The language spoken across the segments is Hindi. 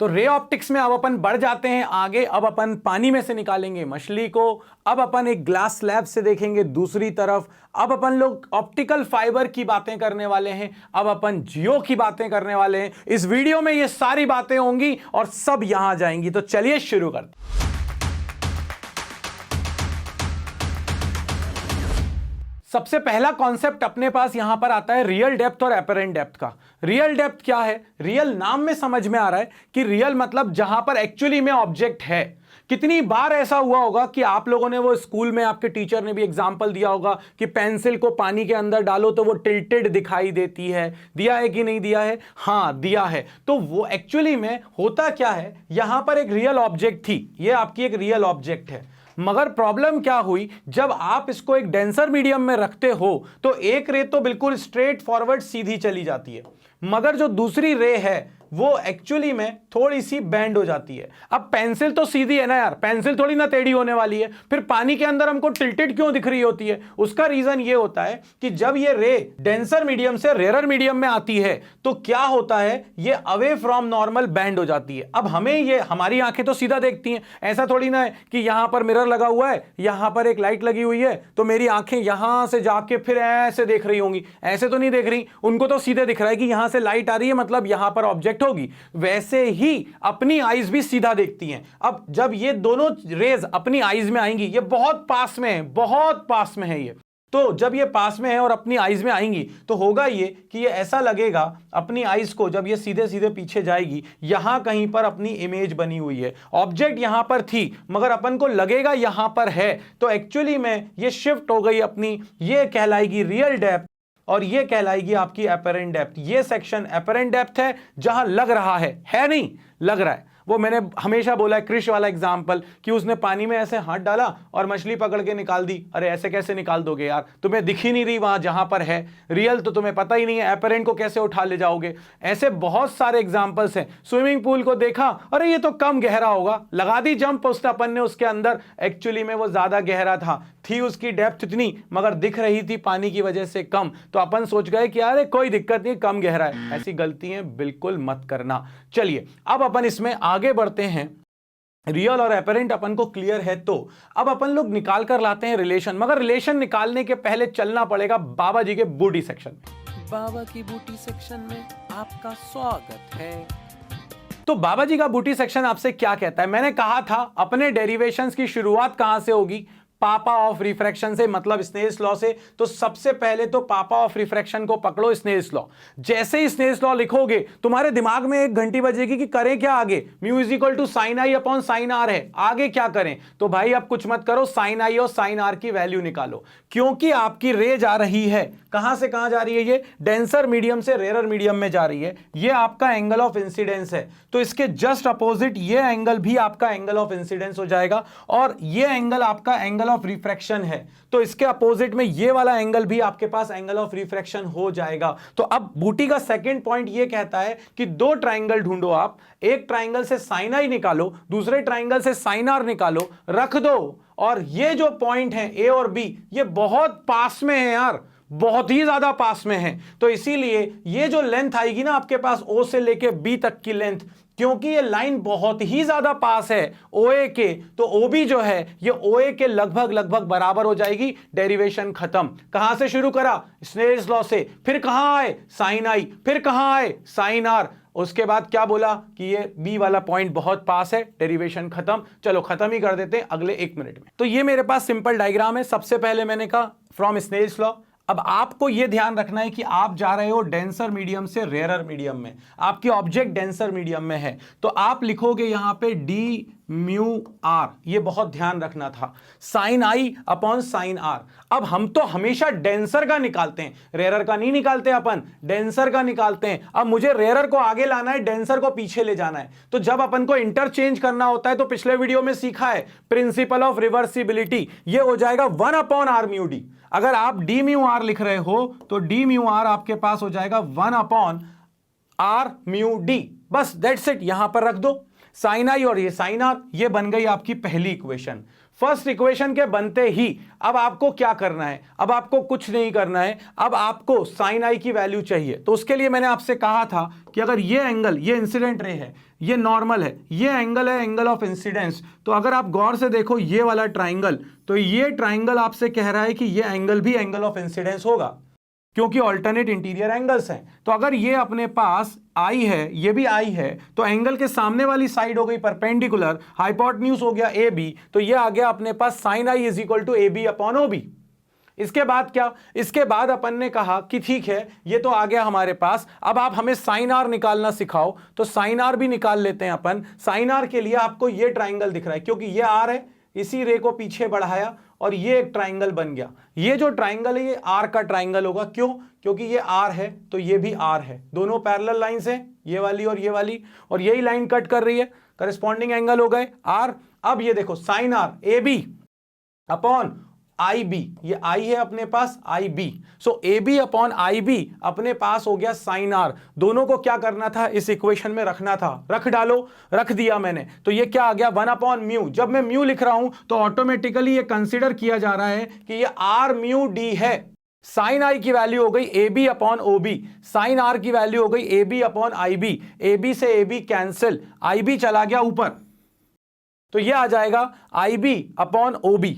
तो रे ऑप्टिक्स में अब अपन बढ़ जाते हैं आगे। अब अपन पानी में से निकालेंगे मछली को। अब अपन एक ग्लास स्लैब से देखेंगे दूसरी तरफ। अब अपन लोग ऑप्टिकल फाइबर की बातें करने वाले हैं। अब अपन जियो की बातें करने वाले हैं। इस वीडियो में ये सारी बातें होंगी और सब यहां जाएंगी। तो चलिए शुरू करते हैं। सबसे पहला कॉन्सेप्ट अपने पास यहां पर आता है रियल डेप्थ और एपरेंट डेप्थ का। रियल डेप्थ क्या है? रियल नाम में समझ में आ रहा है कि रियल मतलब जहां पर एक्चुअली में ऑब्जेक्ट है। कितनी बार ऐसा हुआ होगा कि आप लोगों ने वो स्कूल में आपके टीचर ने भी एग्जांपल दिया होगा कि पेंसिल को पानी के अंदर डालो तो वो टिल्टेड दिखाई देती है। दिया है कि नहीं दिया है? हां दिया है। तो वो एक्चुअली में होता क्या है, यहां पर एक रियल ऑब्जेक्ट थी, ये आपकी एक रियल ऑब्जेक्ट है। मगर प्रॉब्लम क्या हुई, जब आप इसको एक डेंसर मीडियम में रखते हो तो एक रे तो बिल्कुल स्ट्रेट फॉरवर्ड सीधी चली जाती है, मगर जो दूसरी रे है वो एक्चुअली में थोड़ी सी बेंड हो जाती है। अब पेंसिल तो सीधी है ना यार, पेंसिल थोड़ी ना टेढ़ी होने वाली है। फिर पानी के अंदर हमको टिल्टेड क्यों दिख रही होती है? उसका रीजन ये होता है कि जब ये रे डेंसर मीडियम से रेयर मीडियम में आती है तो क्या होता है, ये अवे फ्रॉम नॉर्मल बेंड हो जाती है। अब हमें ये, हमारी आंखें तो सीधा देखती हैं, ऐसा थोड़ी ना है कि यहां पर मिरर लगा हुआ है, यहां पर एक लाइट लगी हुई है तो मेरी आंखें यहां से जाके फिर ऐसे देख रही होंगी। ऐसे तो नहीं देख रही, उनको तो सीधे दिख रहा है कि यहां से लाइट आ रही है मतलब यहां पर ऑब्जेक्ट होगी। वैसे ही अपनी आईज भी सीधा देखती हैं। अब जब ये दोनों रेज अपनी आईज में आएंगी, ये बहुत पास में है, बहुत पास में है ये, तो जब ये पास में है और अपनी आईज में आएंगी तो होगा ये कि ये ऐसा लगेगा अपनी आईज को, जब ये सीधे सीधे पीछे जाएगी, यहां कहीं पर अपनी इमेज बनी हुई है, ऑब्जेक्ट यहां पर थी मगर अपन को लगेगा यहां पर है, तो एक्चुअली में ये शिफ्ट हो गई अपनी, ये कहलाएगी रियल डेप्थ और ये कहलाएगी आपकी एपरेंट डेप्थ। ये सेक्शन एपरेंट डेप्थ है, जहां लग रहा है नहीं, लग रहा है। वो मैंने हमेशा बोला है क्रिश वाला एग्जांपल कि उसने पानी में ऐसे हाथ डाला और मछली पकड़ के निकाल दी। अरे ऐसे कैसे निकाल दोगे यार, तुम्हें दिख ही नहीं रही वहां जहां पर है। रियल तो तुम्हें पता ही नहीं है, एपरेंट को कैसे उठा ले जाओगे? ऐसे बहुत सारे एग्जांपल्स हैं। स्विमिंग पूल को देखा, अरे ये तो कम गहरा होगा, लगा दी जंप उसने अपन ने उसके अंदर, एक्चुअली में वो ज्यादा गहरा था, थी उसकी डेप्थ इतनी मगर दिख रही थी पानी की वजह से कम, तो अपन सोच गए कि अरे कोई दिक्कत नहीं, कम गहरा है। ऐसी गलतियां बिल्कुल मत करना। चलिए अब अपन इसमें आगे बढ़ते हैं। रियल और एपरेंट अपन को क्लियर है, तो अब अपन लोग निकाल कर लाते हैं रिलेशन। मगर रिलेशन निकालने के पहले चलना पड़ेगा बाबा जी के बूटी सेक्शन में। बाबा की बूटी सेक्शन में आपका स्वागत है। तो बाबा जी का बूटी सेक्शन आपसे क्या कहता है? मैंने कहा था अपने डेरिवेशंस की शुरुआत कहां से होगी? पापा ऑफ रिफ्रैक्शन से, मतलब स्नेल्स लॉ से। तो सबसे पहले तो पापा ऑफ रिफ्रैक्शन को पकड़ो, स्नेल्स लॉ। जैसे ही स्नेल्स लॉ लिखोगे तुम्हारे दिमाग में एक घंटी बजेगी कि करें क्या आगे, mu is equal to sine i upon sine r है, आगे क्या करें? तो भाई अब कुछ मत करो, साइन आई और साइन आर की वैल्यू निकालो, क्योंकि आपकी रे जा रही है कहां से कहां जा रही है? ये डेंसर मीडियम से रेयर मीडियम में जा रही है। ये आपका एंगल ऑफ इंसिडेंस है, तो इसके जस्ट अपोजिट ये एंगल भी आपका एंगल ऑफ इंसिडेंस हो जाएगा और ये एंगल आपका एंगल ऑफ रिफ्रैक्शन है, तो इसके अपोजिट में ये वाला एंगल भी आपके पास एंगल ऑफ रिफ्रैक्शन हो जाएगा। तो अब बूटी का सेकंड पॉइंट ये कहता है कि दो ट्राइंगल ढूंढो आप, एक ट्राइंगल से साइन आई निकालो, दूसरे ट्राइंगल से साइन आर निकालो, रख दो, और ये जो पॉइंट है ए और बी, ये बहुत पास में है यार, बहुत ही ज्यादा पास में है। तो इसीलिए ये जो लेंथ आएगी ना आपके पास ओ से लेके बी तक की लेंथ, क्योंकि ये लाइन बहुत ही ज्यादा पास है ओए के, तो ओबी जो है ये ओए के लगभग लगभग बराबर हो जाएगी। डेरिवेशन खत्म। कहां से शुरू करा? स्नेल्स लॉ से। फिर कहां आए? Sine i. फिर कहां आए? Sine r. उसके बाद क्या बोला कि ये बी वाला पॉइंट बहुत पास है, डेरिवेशन खत्म। चलो खत्म ही कर देते हैं अगले 1 मिनट में। तो ये मेरे पास सिंपल डायग्राम है। सबसे पहले मैंने कहा फ्रॉम स्नेल्स लॉ। अब आपको यह ध्यान रखना है कि आप जा रहे हो डेंसर मीडियम से रेयर मीडियम में, आपकी ऑब्जेक्ट डेंसर मीडियम में है, तो आप लिखोगे यहां पे डी म्यू आर, ये बहुत ध्यान रखना था, sine i upon sine r. अब हम तो हमेशा डेंसर का निकालते हैं, रेयर का नहीं निकालते अपन, डेंसर का निकालते हैं। अब मुझे रेयर को आगे लाना है, डेंसर को पीछे ले जाना है, तो जब अपन को इंटरचेंज करना होता है तो पिछले वीडियो में सीखा है प्रिंसिपल ऑफ रिवर्सिबिलिटी, ये हो जाएगा 1 अपॉन आर म्यू डी। अगर आप डी म्यू आर लिख रहे हो तो डी म्यू आर आपके पास हो जाएगा 1 अपॉन आर म्यू डी, बस दैट्स इट, यहां पर रख दो। साइन आई और ये साइन आर, ये बन गई आपकी पहली इक्वेशन। फर्स्ट इक्वेशन के बनते ही अब आपको क्या करना है, अब आपको कुछ नहीं करना है, अब आपको साइन आई की वैल्यू चाहिए। तो उसके लिए मैंने आपसे कहा था कि अगर ये एंगल, ये इंसिडेंट रे है, ये नॉर्मल है, ये एंगल है एंगल ऑफ इंसिडेंस, तो अगर आप गौर से देखो ये वाला ट्राइंगल, तो ये ट्राइंगल आपसे कह रहा है कि ये एंगल भी एंगल ऑफ इंसिडेंस होगा क्योंकि ऑल्टरनेट इंटीरियर एंगल्स हैं। तो अगर ये अपने पास आई है, ये भी आई है, तो एंगल के सामने वाली साइड हो गई परपेंडिकुलर, हाइपोटेन्यूज हो गया ए बी, तो ये आ गया अपने पास sine I is equal to A B upon O B. इसके बाद क्या, इसके बाद अपन ने कहा कि ठीक है ये तो आ गया हमारे पास, अब आप हमें साइन आर निकालना सिखाओ। तो साइन आर भी निकाल लेते हैं अपन। साइन आर के लिए आपको ये ट्राइंगल दिख रहा है क्योंकि ये आर है, इसी रे को पीछे बढ़ाया और ये एक ट्राइंगल बन गया। ये जो ट्राइंगल है ये आर का ट्राइंगल होगा। क्यों? क्योंकि ये आर है तो ये भी आर है, दोनों पैरेलल लाइंस हैं, ये वाली और ये वाली, और यही लाइन कट कर रही है, करस्पॉन्डिंग एंगल हो गए आर। अब ये देखो sine R A B upon I B, ये आई है अपने पास I B, so A B upon I B अपने पास हो गया साइन आर। दोनों को क्या करना था, इस इक्वेशन में रखना था, रख डालो, रख दिया मैंने, तो ये क्या आ गया 1 अपॉन म्यू। जब मैं म्यू लिख रहा हूं तो ऑटोमेटिकली ये कंसीडर किया जा रहा है कि ये आर म्यू डी है। साइन आई की वैल्यू हो गई A B upon O B, sine R की वैल्यू हो गई A B upon I B, A B से A B cancel, I B चला गया ऊपर, तो ये आ जाएगा I B upon O B.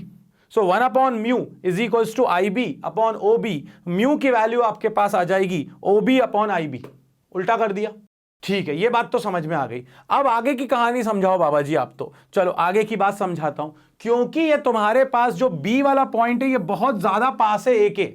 So 1 upon mu is equals to I B upon O B. Mu की वैल्यू आपके पास आ जाएगी O B upon I B, उल्टा कर दिया। ठीक है, ये बात तो समझ में आ गई। अब आगे की कहानी समझाओ बाबा जी आप। तो चलो आगे की बात समझाता हूं, क्योंकि ये तुम्हारे पास जो बी वाला पॉइंट है ये बहुत ज्यादा पास है ए के।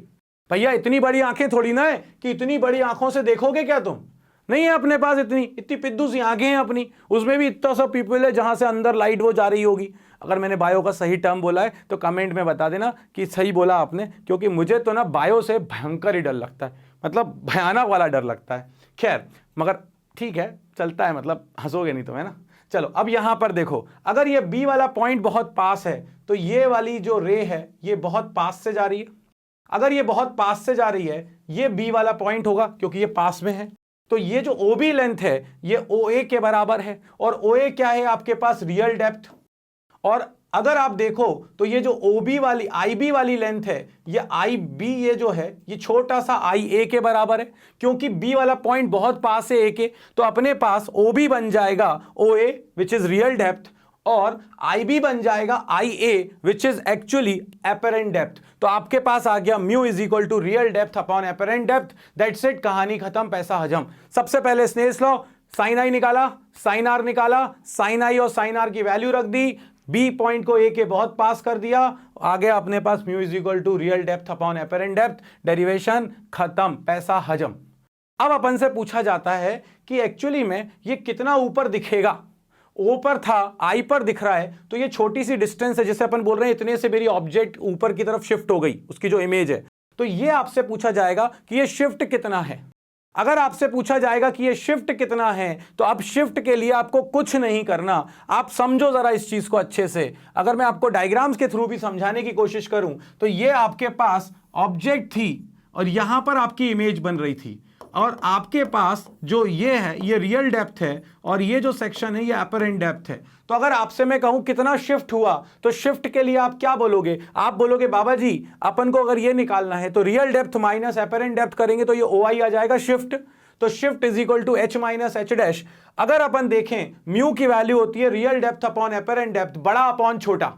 भैया इतनी बड़ी आंखें थोड़ी ना है कि इतनी बड़ी आंखों से देखोगे क्या तुम, नहीं है अपने पास इतनी पिद्दू सी आंखें हैं अपनी, उसमें भी इतना सा पीपल है जहां से अंदर लाइट वो जा रही होगी। अगर मैंने बायो का सही टर्म बोला है तो कमेंट में बता देना कि सही बोला आपने, क्योंकि मुझे तो ना बायो से भयंकर ही डर लगता है, मतलब भयानक वाला डर लगता है। खैर मगर ठीक है, चलता है, मतलब हंसोगे नहीं तो है ना। चलो अब यहां पर देखो, अगर ये बी वाला पॉइंट बहुत पास है तो ये वाली जो रे है ये बहुत पास से जा रही है। अगर ये बहुत पास से जा रही है, ये बी वाला पॉइंट होगा क्योंकि ये पास में है, तो ये जो ओ बी लेंथ है ये ओ ए के बराबर है, और ओ ए क्या है आपके पास, रियल डेप्थ। और अगर आप देखो तो ये जो ओ बी वाली आई बी वाली लेंथ है, ये आई बी ये जो है ये छोटा सा आई ए के बराबर है, क्योंकि बी वाला पॉइंट बहुत पास है ए के, तो अपने पास ओ बी बन जाएगा O A which is real depth, और आई बी बन जाएगा I A which is actually apparent depth. तो आपके पास आ गया mu is equal to real depth upon apparent depth. That's it, कहानी खत्म, पैसा हजम। सबसे पहले स्नेल्स लॉ, साइन आई निकाला, साइन आर निकाला, साइन आई और साइन आर की वैल्यू रख दी, बी पॉइंट को ए के बहुत पास कर दिया, आ गया अपने पास mu is equal to real depth upon apparent depth. Derivation खत्म, पैसा हजम। अब अपन से पूछा जाता है कि एक्चुअली में ये कितना ऊपर दिखेगा। ओ पर था, आई पर दिख रहा है, तो ये छोटी सी डिस्टेंस है, जिसे अपन बोल रहे हैं इतने से मेरी ऑब्जेक्ट ऊपर की तरफ शिफ्ट हो गई, उसकी जो इमेज है। तो ये आपसे पूछा जाएगा कि ये शिफ्ट कितना है। अगर आपसे पूछा जाएगा कि ये शिफ्ट कितना है, तो अब शिफ्ट के लिए आपको कुछ नहीं करना। आप समझो जरा इस चीज को अच्छे से। अगर मैं आपको डायग्राम्स के थ्रू भी समझाने की कोशिश करूं, तो ये आपके पास ऑब्जेक्ट थी और यहां पर आपकी इमेज बन रही थी, और आपके पास जो ये है ये रियल डेप्थ है, और ये जो सेक्शन है ये एपरेंट डेप्थ है। तो अगर आपसे मैं कहूं कितना शिफ्ट हुआ, तो शिफ्ट के लिए आप क्या बोलोगे? आप बोलोगे बाबा जी अपन को अगर ये निकालना है तो real depth minus apparent depth करेंगे तो ये ओ आई आ जाएगा शिफ्ट। तो shift is equal to h minus h dash. अगर अपन देखें म्यू की वैल्यू होती है real depth upon apparent depth, बड़ा अपॉन छोटा।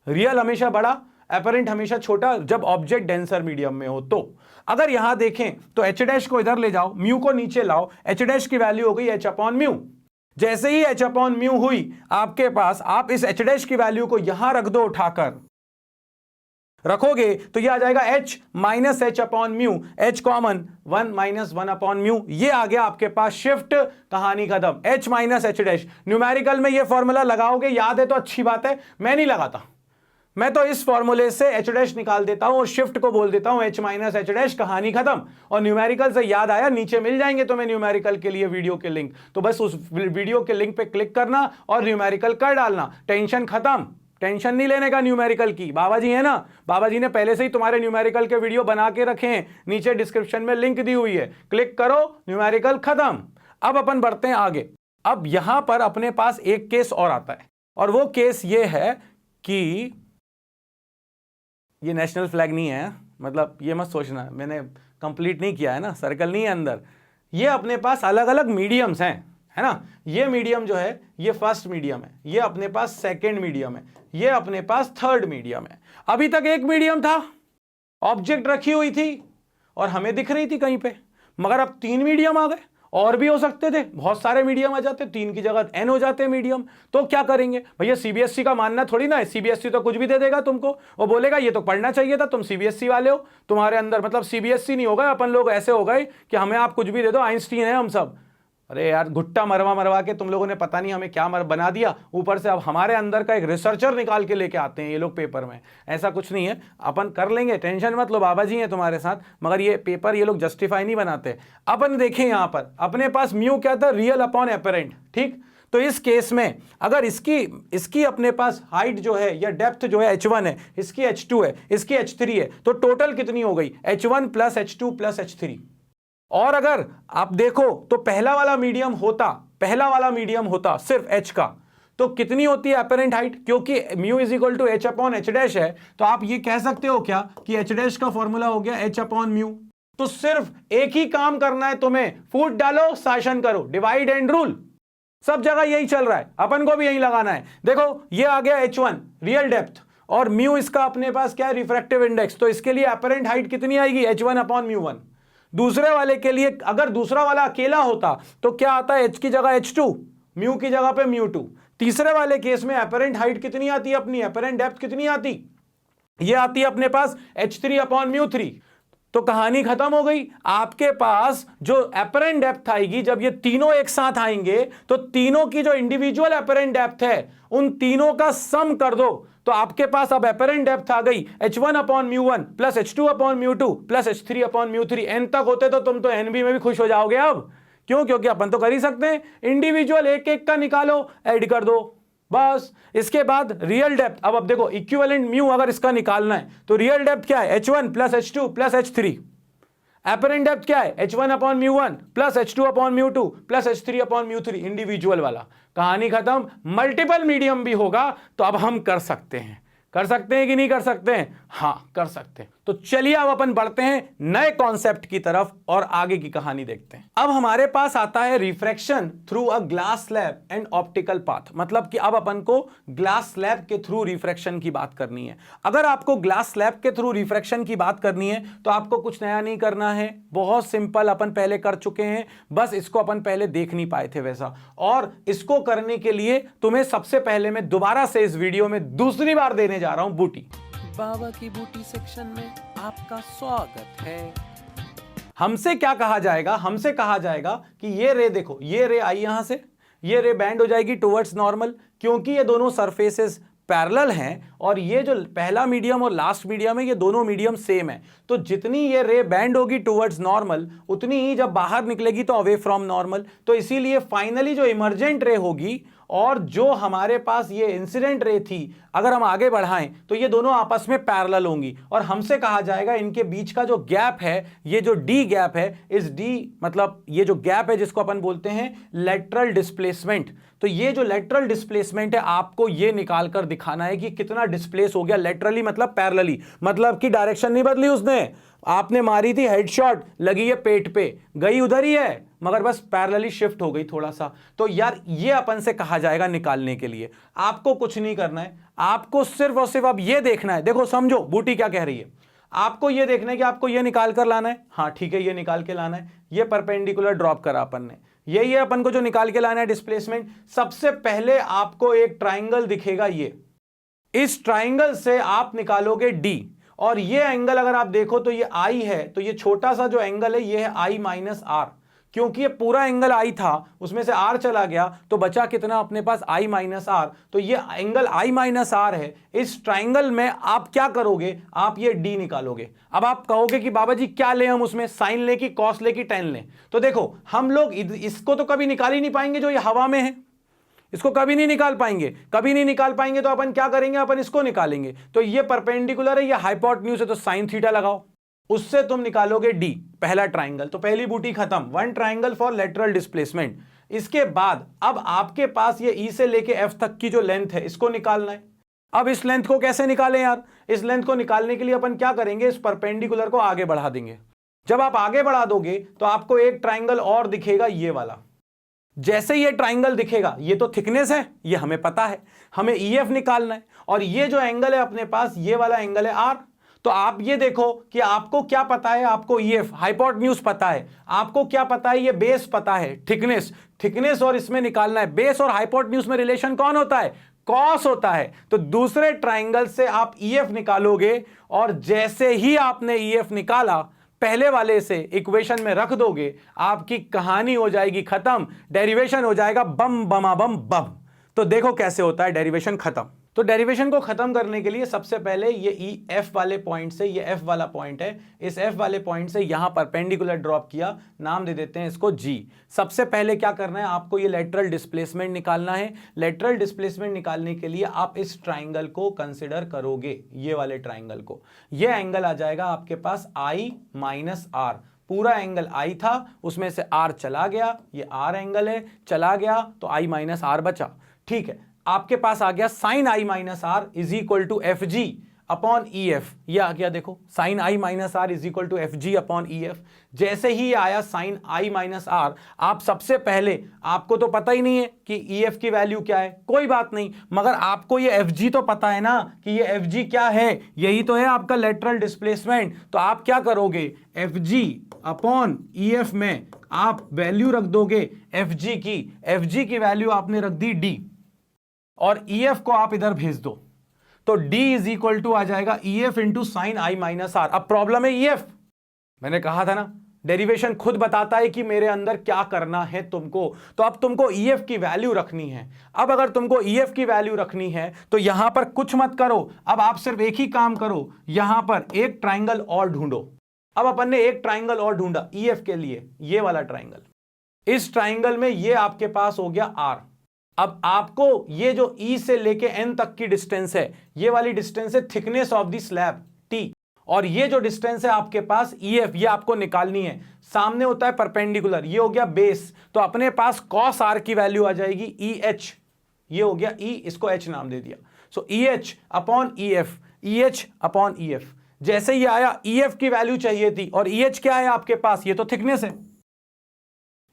रियल हमेशा बड़ा, एपरेंट हमेशा छोटा, जब ऑब्जेक्ट डेंसर मीडियम में हो। तो अगर यहां देखें तो एच डैश को इधर ले जाओ, म्यू को नीचे लाओ, एच डैश की वैल्यू हो गई एच अपॉन म्यू। जैसे ही एच अपॉन म्यू हुई आपके पास, आप इस एच डैश की वैल्यू को यहां रख दो, उठाकर रखोगे तो ये आ जाएगा H minus H upon mu, H common 1 minus 1 upon mu. ये आ गया आपके पास शिफ्ट, कहानी खत्म। H minus h dash, numerical में ये फॉर्मूला लगाओगे, याद है तो अच्छी बात है, मैं नहीं लगाता, मैं तो इस फॉर्मूले से एच डैश निकाल देता हूं और शिफ्ट को बोल देता हूं एच माइनस एच डैश, कहानी खत्म। और न्यूमेरिकल से याद आया, नीचे मिल जाएंगे तुम्हें न्यूमेरिकल के लिए वीडियो के लिंक, तो बस उस वीडियो के लिंक पे क्लिक करना और न्यूमेरिकल कर डालना, टेंशन खत्म। टेंशन नहीं लेने का न्यूमेरिकल की, बाबा जी है ना, बाबा जी ने पहले से ही तुम्हारे न्यूमेरिकल के वीडियो बना के रखे हैं, नीचे डिस्क्रिप्शन में लिंक दी हुई है, क्लिक करो, न्यूमेरिकल खत्म। अब अपन बढ़ते हैं आगे। अब यहां पर अपने पास एक केस और आता है, और वो केस ये है कि ये नेशनल फ्लैग नहीं है, मतलब ये मत सोचना मैंने कंप्लीट नहीं किया है ना, सर्कल नहीं है अंदर। ये अपने पास अलग अलग मीडियम्स हैं, है ना। ये मीडियम जो है ये फर्स्ट मीडियम है, ये अपने पास सेकंड मीडियम है, ये अपने पास थर्ड मीडियम है। अभी तक एक मीडियम था, ऑब्जेक्ट रखी हुई थी और हमें दिख रही थी कहीं पे, मगर अब 3 मीडियम आ गए। और भी हो सकते थे, बहुत सारे मीडियम आ जाते, 3 की जगह n हो जाते मीडियम। तो क्या करेंगे भैया, सीबीएसई का मानना थोड़ी ना है, सीबीएसई तो कुछ भी दे देगा तुमको, वो बोलेगा ये तो पढ़ना चाहिए था, तुम सीबीएसई वाले हो, तुम्हारे अंदर मतलब सीबीएसई नहीं होगा, अपन लोग ऐसे हो गए कि हमें आप कुछ भी दे दो, आइंस्टीन है हम सब। अरे यार, घुट्टा मरवा मरवा के तुम लोगों ने पता नहीं हमें क्या बना दिया, ऊपर से अब हमारे अंदर का एक रिसर्चर निकाल के लेके आते हैं ये लोग पेपर में। ऐसा कुछ नहीं है, अपन कर लेंगे, टेंशन मत लो, बाबा जी हैं तुम्हारे साथ, मगर ये पेपर ये लोग जस्टिफाई नहीं बनाते। अपन देखें यहां पर अपने पास म्यू क्या था, रियल अपॉन एपरेंट, ठीक। तो इस केस में अगर इसकी अपने पास हाइट जो है या डेप्थ जो है h1 है, इसकी h2 है, इसकी h3 है, तो टोटल कितनी हो गई, h1 plus h2 plus h3। और अगर आप देखो तो पहला वाला मीडियम होता सिर्फ h का, तो कितनी होती है अपेरेंट हाइट, क्योंकि mu is equal to h upon h dash है, तो आप ये कह सकते हो क्या कि h डैश का फॉर्मूला हो गया h अपॉन म्यू। तो सिर्फ एक ही काम करना है तुम्हें, फूट डालो, शासन करो, डिवाइड एंड रूल, सब जगह यही चल रहा है, अपन को भी यही लगाना है। देखो ये आ गया h1 रियल डेप्थ, और म्यू इसका अपने पास क्या है, रिफ्रैक्टिव इंडेक्स, तो इसके लिए अपेरेंट हाइट कितनी आएगी, h1 अपॉन म्यू 1। दूसरे वाले के लिए अगर दूसरा वाला अकेला होता तो क्या आता है, h की जगह h2, म्यू की जगह पे म्यू 2। तीसरे वाले केस में अपेरेंट हाइट कितनी आती है, अपनी अपेरेंट डेप्थ कितनी आती, ये आती है अपने पास h3 अपॉन म्यू 3। तो कहानी खत्म हो गई। आपके पास जो अपेरेंट डेप्थ आएगी, जब ये तीनों एक साथ आएंगे तो तीनों की जो इंडिविजुअल अपेरेंट डेप्थ है उन तीनों का सम कर दो, तो आपके पास अब अपेरेंट डेप्थ आ गई h1 upon mu 1 plus h2 upon mu 2 plus h3 upon mu 3। n तक होते तो तुम तो nb में भी खुश हो जाओगे अब, क्यों, क्योंकि अपन तो कर ही सकते हैं, इंडिविजुअल एक एक का निकालो, ऐड कर दो, बस। इसके बाद रियल डेप्थ, अब देखो इक्विवेलेंट म्यू अगर इसका निकालना है तो रियल डेप्थ क्या है, h1 plus h2 plus h3। Apparent depth क्या है, h1 upon mu 1 plus h2 upon mu 2 plus h3 upon mu 3, individual वाला। कहानी खत्म। मल्टीपल मीडियम भी होगा तो अब हम कर सकते हैं कि नहीं कर सकते हैं, हाँ कर सकते हैं। तो चलिए अब अपन बढ़ते हैं नए कॉन्सेप्ट की तरफ और आगे की कहानी देखते हैं। अब हमारे पास आता है refraction through a glass slab and optical path, मतलब कि अब अपन को ग्लास स्लैब के थ्रू रिफ्रैक्शन की बात करनी है। अगर आपको ग्लास स्लैब के थ्रू रिफ्रैक्शन की बात करनी है तो आपको कुछ नया नहीं करना है, बहुत सिंपल, अपन पहले कर चुके हैं, बस इसको अपन पहले देख नहीं पाए थे वैसा। और इसको करने के लिए तुम्हें सबसे पहले मैं दोबारा से इस वीडियो में दूसरी बार देने जा रहा हूं बूटी। बाबा की बूटी सेक्शन में आपका स्वागत है। हमसे क्या कहा जाएगा, हमसे कहा जाएगा कि ये रे देखो, ये रे आई यहां से, ये रे बैंड हो जाएगी टुवर्ड्स नॉर्मल, क्योंकि ये दोनों सरफेसेस पैरेलल हैं और ये जो पहला मीडियम और लास्ट मीडियम है ये दोनों मीडियम सेम है। तो जितनी ये रे बैंड होगी टुवर्ड्स नॉर्मल, उतनी ही जब बाहर निकलेगी तो अवे फ्रॉम नॉर्मल। तो इसीलिए फाइनली जो इमर्जेंट रे होगी और जो हमारे पास ये इंसिडेंट रे थी, अगर हम आगे बढ़ाएं तो ये दोनों आपस में पैरेलल होंगी। और हमसे कहा जाएगा इनके बीच का जो गैप है, ये जो डी गैप है, इस डी मतलब ये जो गैप है जिसको अपन बोलते हैं लेटरल डिस्प्लेसमेंट। तो ये जो लेटरल डिस्प्लेसमेंट है आपको ये निकाल कर दिखाना है कि कितना डिस्प्लेस हो गया लेटरली, मतलब पैरेलली, मतलब कि डायरेक्शन नहीं बदली उसने। आपने मारी थी हेडशॉट, लगी है पेट पे, गई उधर ही है, मगर बस पैरेलली शिफ्ट हो गई थोड़ा सा। तो यार ये अपन से कहा जाएगा निकालने के लिए। आपको कुछ नहीं करना है, आपको सिर्फ और सिर्फ अब ये देखना है। देखो समझो बूटी क्या कह रही है, आपको ये देखना है कि आपको ये निकाल कर लाना है। हाँ ठीक है, ये निकाल के लाना है। ये परपेंडिकुलर ड्रॉप करा अपन ने, यही है अपन को जो निकाल के लाना है डिस्प्लेसमेंट। सबसे पहले आपको एक ट्राइंगल दिखेगा, ये इस ट्राइंगल से आप निकालोगे डी, और ये एंगल अगर आप देखो तो ये आई है, तो ये छोटा सा जो एंगल है ये है आई माइनस आर। क्योंकि ये पूरा एंगल आई था, उसमें से आर चला गया तो बचा कितना अपने पास आई माइनस आर। तो ये एंगल आई माइनस आर है। इस ट्राइंगल में आप क्या करोगे, आप ये डी निकालोगे। अब आप कहोगे कि बाबा जी क्या लें हम उसमें, साइन लें कि कॉस लें कि टेन लें। तो देखो हम लोग इसको तो कभी निकाल ही नहीं पाएंगे, जो ये हवा में है इसको कभी नहीं निकाल पाएंगे, तो अपन क्या करेंगे, अपन इसको निकालेंगे। तो ये परपेंडिकुलर है, ये हाइपोटेन्यूज है, तो साइन थीटा लगाओ, उससे तुम निकालोगे डी, पहला ट्राइंगल। तो पहली बूटी खत्म, one triangle for lateral displacement. इसके बाद अब आपके पास ये ई से लेके एफ तक की जो लेंथ है इसको निकालना है। अब इस लेंथ को कैसे निकालें यार? इस लेंथ को निकालने के लिए अपन क्या करेंगे, इस परपेंडिकुलर को आगे बढ़ा देंगे। जब आप आगे बढ़ा दोगे तो आपको एक ट्राइंगल और दिखेगा, ये वाला। जैसे ये ट्राइंगल दिखेगा, ये तो थिकनेस है, ये हमें पता है, हमें ईएफ निकालना है। और ये जो एंगल है अपने पास, ये वाला एंगल है आर। तो आप ये देखो कि आपको क्या पता है, आपको ईएफ हाइपोटेन्यूज पता है, आपको क्या पता है, ये बेस पता है, थिकनेस और इसमें निकालना है। बेस और हाइपोटेन्यूज में रिलेशन कौन होता है? कॉस होता है। तो दूसरे ट्राइंगल से आप ईएफ निकालोगे और जैसे ही आपने ईएफ निकाला पहले वाले से इक्वेशन में रख दोगे, आपकी कहानी हो जाएगी खत्म, डेरिवेशन हो जाएगा बम बमा बम बम। तो देखो कैसे होता है डेरिवेशन खत्म। तो डेरिवेशन को खत्म करने के लिए सबसे पहले ये ई एफ वाले पॉइंट से, ये एफ वाला पॉइंट है, इस एफ वाले पॉइंट से यहां परपेंडिकुलर ड्रॉप किया, नाम दे देते हैं इसको जी। सबसे पहले क्या करना है, आपको ये लेटरल डिस्प्लेसमेंट निकालना है। लेटरल डिस्प्लेसमेंट निकालने के लिए आप इस ट्राइंगल को कंसिडर करोगे, ये वाले ट्राइंगल को। ये एंगल आ जाएगा आपके पास आई माइनस आर। पूरा एंगल आई था, उसमें से आर चला गया, ये आर एंगल है, चला गया तो आई माइनस आर बचा। ठीक है, आपके पास आ गया sine i minus r is equal to F G upon E F. ये आ गया, देखो sine i minus r is equal to F G upon E F. जैसे ही आया साइन आई माइनस आर, आप सबसे पहले, आपको तो पता ही नहीं है कि ई एफ की वैल्यू क्या है, कोई बात नहीं, मगर आपको ये एफ जी तो पता है ना कि ये एफ जी क्या है, यही तो है आपका लेटरल डिस्प्लेसमेंट। तो आप क्या करोगे, F G upon E F में आप वैल्यू रख दोगे एफ जी की। एफ जी की वैल्यू आपने रख दी डी और ईएफ को आप इधर भेज दो, तो D इज इक्वल टू आ जाएगा EF into sine i minus r. अब प्रॉब्लम है EF, मैंने कहा था ना डेरिवेशन खुद बताता है कि मेरे अंदर क्या करना है तुमको। तो अब तुमको EF की वैल्यू रखनी है। अब अगर तुमको EF की वैल्यू रखनी है तो यहां पर कुछ मत करो, अब आप सिर्फ एक ही काम करो, यहां पर एक ट्राइंगल और ढूंढो। अब अपन ने एक ट्राइंगल और ढूंढा EF के लिए, ये वाला ट्राइंगल। इस ट्राइंगल में ये आपके पास हो गया R। अब आपको ये जो E से लेके N तक की डिस्टेंस है, ये वाली डिस्टेंस है thickness of the slab T, और ये जो डिस्टेंस है आपके पास EF, ये आपको निकालनी है। सामने होता है परपेंडिकुलर, ये हो गया बेस, तो अपने पास cos R की वैल्यू आ जाएगी EH। ये हो गया E, इसको H नाम दे दिया। सो EH upon EF, EH upon EF। जैसे ही आया EF की वैल्यू चाहिए थी, और EH क्या है आपके पास, ये तो थिकनेस है,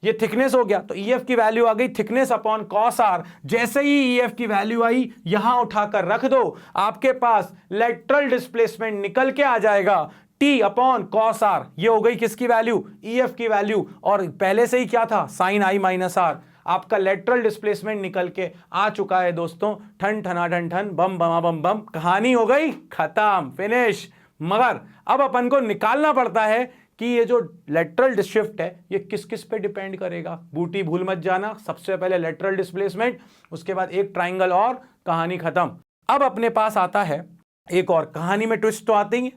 ये थिकनेस हो गया, तो EF की वैल्यू आ गई थिकनेस अपॉन कॉस आर। जैसे ही EF की वैल्यू आई, यहां उठाकर रख दो, आपके पास लेटरल डिस्प्लेसमेंट निकल के आ जाएगा T अपॉन कॉस आर। ये हो गई किसकी वैल्यू, EF की वैल्यू, और पहले से ही क्या था, साइन आई माइनस आर। आपका लेटरल डिस्प्लेसमेंट निकल के आ चुका है दोस्तों, ठन ठना ठन ठन बम बमा बम बम, कहानी हो गई खत्म, फिनिश। मगर अब अपन को निकालना पड़ता है कि ये जो लेटरल शिफ्ट है ये किस किस पे डिपेंड करेगा। बूटी भूल मत जाना, सबसे पहले लेटरल डिस्प्लेसमेंट, उसके बाद एक ट्राइंगल और, कहानी खत्म। अब अपने पास आता है एक और, कहानी में ट्विस्ट तो आते ही।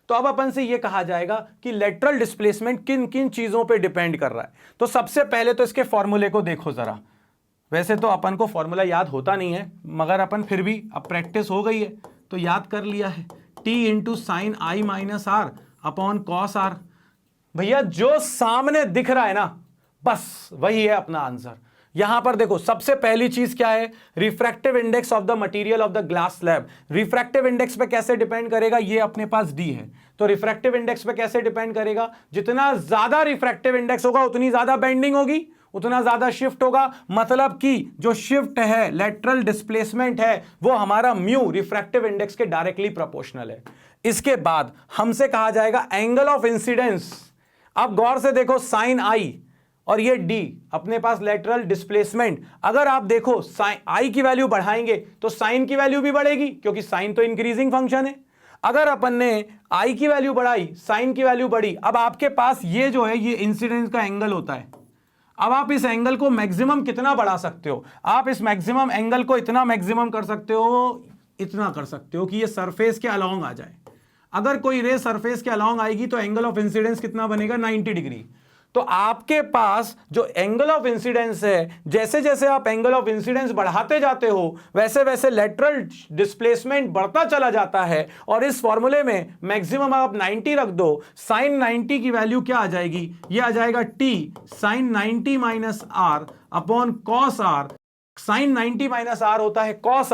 तो अब अपन से ये कहा जाएगा कि लेटरल डिस्प्लेसमेंट किन किन चीजों पे डिपेंड कर रहा है। तो सबसे पहले तो इसके फॉर्मूले को देखो जरा। वैसे तो अपन को फॉर्मूला याद होता नहीं है, मगर अपन फिर भी, अब प्रैक्टिस हो गई है तो याद कर लिया है। T into sine i minus r upon cos r. भैया जो सामने दिख रहा है ना, बस वही है अपना आंसर। यहां पर देखो, सबसे पहली चीज क्या है, refractive index of the material of the glass slab. Refractive index पे कैसे डिपेंड करेगा, ये अपने पास D है, तो रिफ्रैक्टिव इंडेक्स पे कैसे डिपेंड करेगा, जितना ज्यादा रिफ्रैक्टिव इंडेक्स होगा उतनी ज्यादा बेंडिंग होगी, उतना ज्यादा शिफ्ट होगा। मतलब कि जो शिफ्ट है, लेटरल डिस्प्लेसमेंट है, वो हमारा म्यू रिफ्रैक्टिव इंडेक्स के डायरेक्टली प्रोपोर्शनल है। इसके बाद हमसे कहा जाएगा एंगल ऑफ इंसिडेंस। अब गौर से देखो, साइन आई और ये D अपने पास लेटरल डिस्प्लेसमेंट। अगर आप देखो साइन आई की वैल्यू बढ़ाएंगे तो साइन की वैल्यू भी बढ़ेगी, क्योंकि साइन तो इंक्रीजिंग फंक्शन है। अगर अपन ने आई की वैल्यू बढ़ाई, साइन की वैल्यू बढ़ी। अब आपके पास ये जो है, ये इंसिडेंस का एंगल होता है। अब आप इस एंगल को मैक्सिमम कितना बढ़ा सकते हो, आप इस मैक्सिमम एंगल को इतना मैक्सिमम कर सकते हो, इतना कर सकते हो कि ये सरफेस के अलोंग आ जाए। अगर कोई रे सरफेस के अलोंग आएगी तो एंगल ऑफ इंसिडेंस कितना बनेगा, 90 डिग्री। तो आपके पास जो एंगल ऑफ इंसिडेंस है, जैसे जैसे आप एंगल ऑफ इंसिडेंस बढ़ाते जाते हो वैसे वैसे लेटरल डिस्प्लेसमेंट बढ़ता चला जाता है। और इस फॉर्मूले में मैक्सिमम आप 90 रख दो, साइन 90 की वैल्यू क्या आ जाएगी, ये आ जाएगा T sine 90 minus r upon cos r. Sine 90 minus r होता है कॉस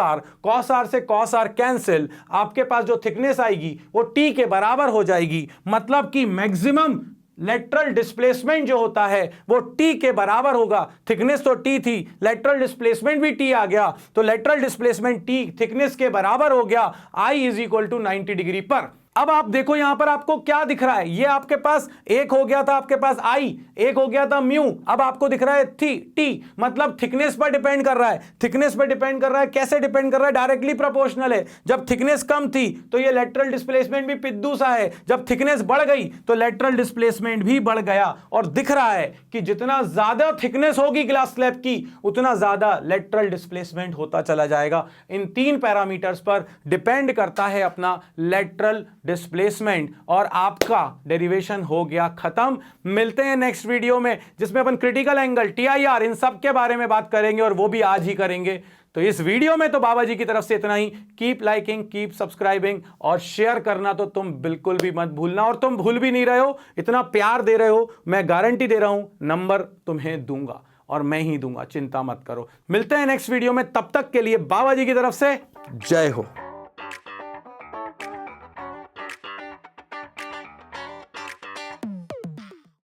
आर से कॉस आर कैंसिल, आपके पास जो थिकनेस आएगी वो टी के बराबर हो जाएगी। मतलब कि मैक्सिमम लेटरल डिस्प्लेसमेंट जो होता है वो टी के बराबर होगा। थिकनेस तो टी थी, लेटरल डिस्प्लेसमेंट भी टी आ गया, तो लेटरल डिस्प्लेसमेंट टी थिकनेस के बराबर हो गया, आई इज इक्वल टू 90 डिग्री पर। अब आप देखो यहां पर आपको क्या दिख रहा है, ये आपके पास एक हो गया था, आपके पास आई, एक हो गया था म्यू, अब आपको दिख रहा है टी, मतलब थिकनेस पर डिपेंड कर रहा है। थिकनेस पर डिपेंड कर रहा है, कैसे डिपेंड कर रहा है, डायरेक्टली प्रोपोर्शनल है। जब थिकनेस कम थी तो ये लेटरल डिस्प्लेसमेंट भी पिद्दू सा है, जब थिकनेस बढ़ गई तो लेटरल डिस्प्लेसमेंट भी बढ़ गया। और दिख रहा है कि जितना ज्यादा थिकनेस होगी ग्लास स्लैब की उतना ज्यादा लेटरल डिस्प्लेसमेंट होता चला जाएगा। इन 3 पैरामीटर्स पर डिपेंड करता है अपना लेटरल डिस्प्लेसमेंट। और आपका डेरिवेशन हो गया खत्म। मिलते हैं नेक्स्ट वीडियो में जिसमें अपन क्रिटिकल एंगल, टीआईआर, इन सब के बारे में बात करेंगे और वो भी आज ही करेंगे। तो इस वीडियो में तो बाबा जी की तरफ से इतना ही। कीप लाइकिंग, कीप सब्सक्राइबिंग और शेयर करना तो तुम बिल्कुल भी मत भूलना। और तुम भूल भी नहीं रहे हो, इतना प्यार दे रहे हो, मैं गारंटी दे रहा हूं नंबर तुम्हें दूंगा और मैं ही दूंगा, चिंता मत करो। मिलते हैं नेक्स्ट वीडियो में, तब तक के लिए बाबा जी की तरफ से जय हो।